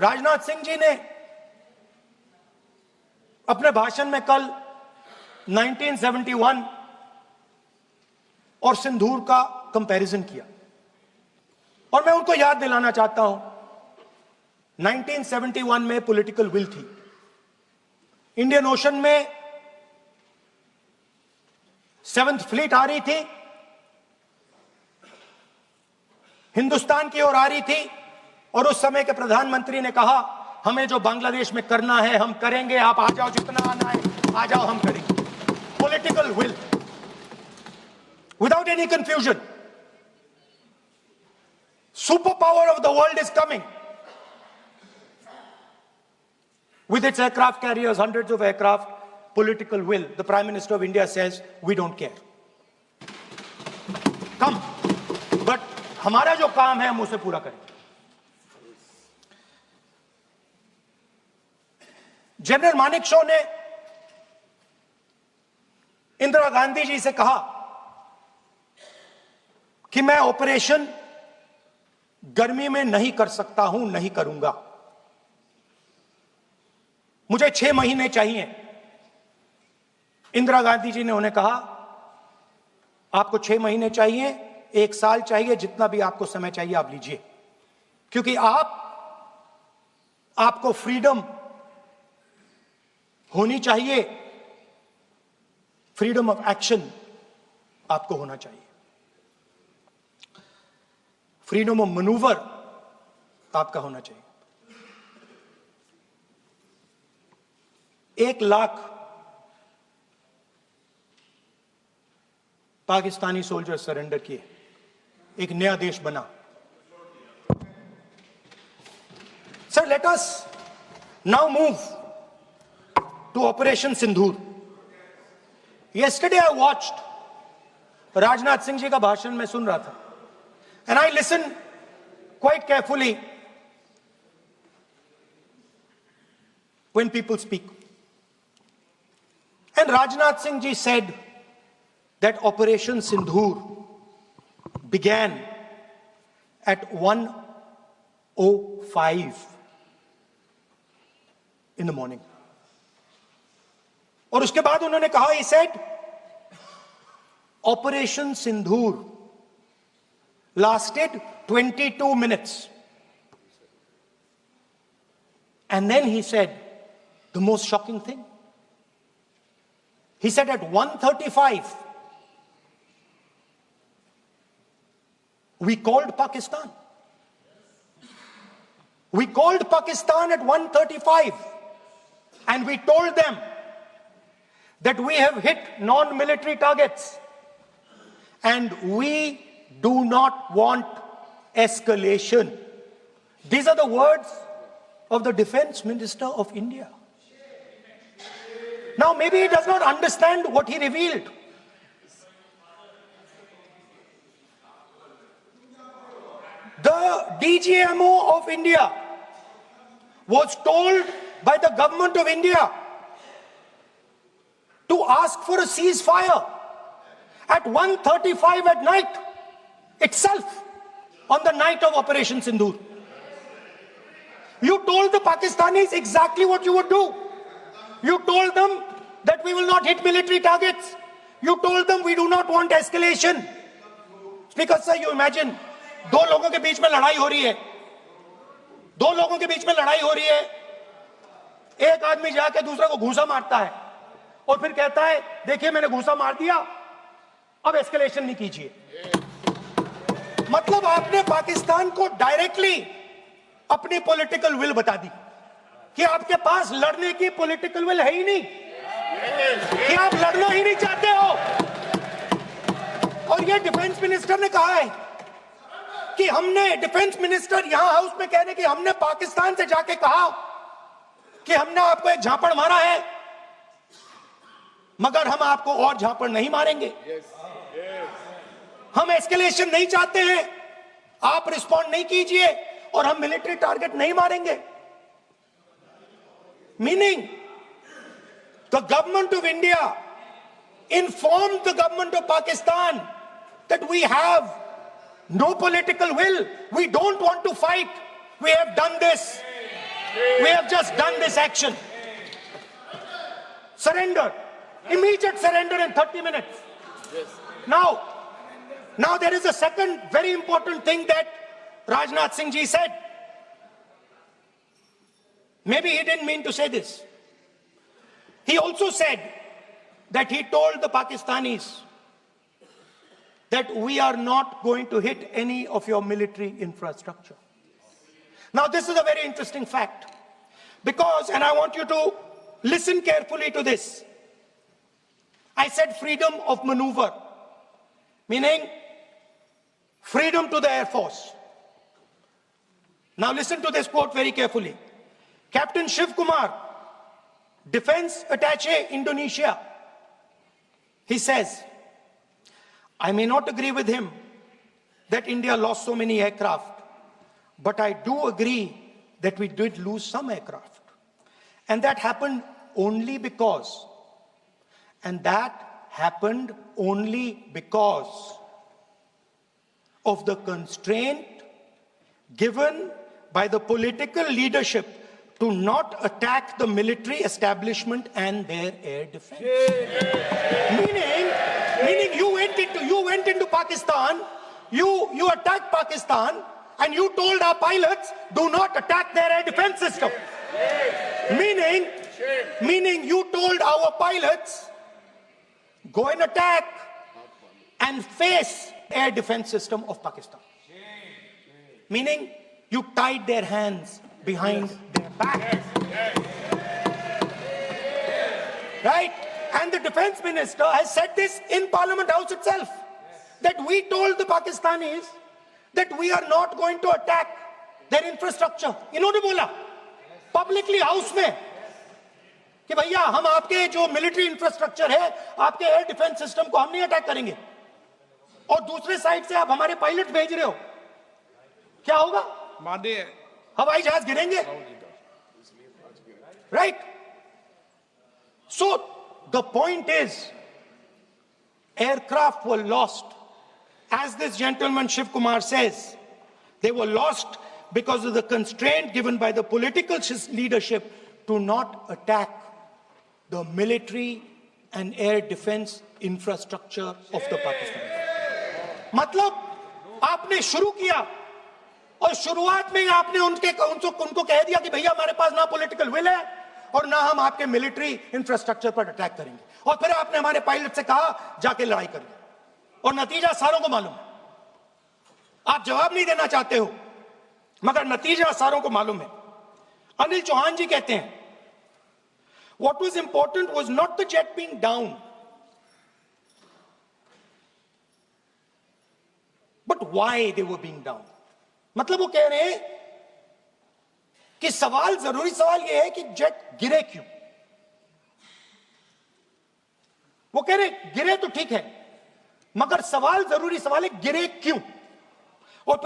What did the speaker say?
राजनाथ सिंह जी ने अपने भाषण में कल 1971 और सिंदूर का कंपैरिजन किया और मैं उनको याद दिलाना चाहता हूं 1971 में पॉलिटिकल विल थी, इंडियन ओशन में 7th फ्लीट आ रही थी, हिंदुस्तान की ओर आ रही थी और उस समय के प्रधानमंत्री ने कहा हमें जो बांग्लादेश में करना है हम करेंगे, आप आ जाओ, जितना आना है आ जाओ, हम करेंगे। Political will without any confusion. Super power of the world is coming with its aircraft carriers, hundreds of aircraft, political will. The Prime Minister of India says, we don't care. Come. But हमारा जो काम है हम उसे पूरा करें। General Manekshaw ने इंदिरा गांधी जी से कहा कि मैं ऑपरेशन गर्मी में नहीं कर सकता हूं, नहीं करूंगा, मुझे 6 महीने चाहिए। इंदिरा गांधी जी ने उन्हें कहा आपको 6 महीने चाहिए, 1 साल चाहिए, जितना भी आपको समय चाहिए आप लीजिए, क्योंकि आपको फ्रीडम होनी चाहिए, फ्रीडम ऑफ एक्शन आपको होना चाहिए, फ्रीडम ऑफ मैनूवर आपका होना चाहिए। 1 लाख पाकिस्तानी सोल्जर सरेंडर किए, एक नया देश बना। Sir, let us now move to operation Sindoor. Yesterday I watched Rajnath Singh ji का भाषण में सुन रहा था and I listen quite carefully when people speak. And Rajnath Singh ji said that Operation Sindoor began at 1:05 in the morning. और उसके बाद उन्होंने कहा, he said, Operation Sindoor lasted 22 minutes. And then he said the most shocking thing. He said at 1:35, we called Pakistan. We called Pakistan at 1:35 and we told them that we have hit non-military targets and we do not want escalation. These are the words of the Defense Minister of India. Now, maybe he does not understand what he revealed. The DGMO of India was told by the government of India to ask for a ceasefire at 1:35 at night itself, on the night of Operation Sindoor. You told the Pakistanis exactly what you would do. You told them that we will not hit military targets. You told them we do not want escalation. Speaker sir, you imagine, 2 लोगों के बीच में लड़ाई हो रही है, 2 लोगों के बीच में लड़ाई हो रही है, एक आदमी जाके दूसरे को घूंसा मारता है और फिर कहता है देखिए मैंने घूंसा मार दिया, अब एस्केलेशन नहीं कीजिए। मतलब आपने पाकिस्तान को डायरेक्टली अपनी पॉलिटिकल विल बता दी कि आपके पास लड़ने की पॉलिटिकल विल है ही नहीं, कि आप लड़ना ही नहीं चाहते हो। और ये डिफेंस मिनिस्टर ने कहा है कि हमने, डिफेंस मिनिस्टर यहां हाउस में कह रहे कि हमने पाकिस्तान से जाके कहा कि हमने आपको एक झापड़ मारा है मगर हम आपको और झापड़ नहीं मारेंगे। हम एस्केलेशन नहीं चाहते हैं, आप रिस्पॉन्ड नहीं कीजिए और हम मिलिट्री टारगेट नहीं मारेंगे। Meaning, the government of India informed the government of Pakistan that we have no political will. We don't want to fight. We have done this. We have just done this action. Surrender. Immediate surrender in 30 minutes. Now there is a second very important thing that Rajnath Singh ji said. Maybe he didn't mean to say this. He also said that he told the Pakistanis that we are not going to hit any of your military infrastructure. Now this is a very interesting fact, because, and I want you to listen carefully to this, I said freedom of maneuver, meaning freedom to the Air Force. Now listen to this quote very carefully. Captain Shiv Kumar, Defense Attaché, Indonesia, he says, I may not agree with him that India lost so many aircraft, but I do agree that we did lose some aircraft. And that happened only because, of the constraint given by the political leadership to not attack the military establishment and their air defense. Meaning you went into Pakistan, you attacked Pakistan, and you told our pilots, do not attack their air defense system. Meaning you told our pilots, go and attack and face air defense system of Pakistan. Meaning you tied their hands behind their back. Right? And the defense minister has said this in Parliament House itself, that we told the Pakistanis that we are not going to attack their infrastructure. इन्होंने बोला publicly house में कि भैया हम आपके जो military infrastructure है, आपके एयर डिफेंस सिस्टम को हम नहीं अटैक करेंगे, और दूसरे साइड से आप हमारे पायलट भेज रहे हो, क्या होगा? हवाई जहाज गिरेंगे. Right? So the point is, aircraft were lost. As this gentleman Shiv Kumar says, they were lost because of the constraint given by the political leadership to not attack the military and air defense infrastructure of the Pakistan. मतलब आपने शुरू किया और शुरुआत में आपने उनको कह दिया कि भैया हमारे पास ना पॉलिटिकल विल है और ना हम आपके मिलिट्री इंफ्रास्ट्रक्चर पर अटैक करेंगे, और फिर आपने हमारे पायलट से कहा जाके लड़ाई करिए, और नतीजा सारों को मालूम है. आप जवाब नहीं देना चाहते हो, मगर नतीजा सारों को मालूम है. अनिल चौहान जी कहते हैं, what was important was not the jet being down, but why they were being down. मतलब वो कह रहे हैं कि जरूरी सवाल ये है कि जेट गिरे क्यों. वो कह रहे गिरे तो ठीक है, मगर जरूरी सवाल है गिरे क्यों.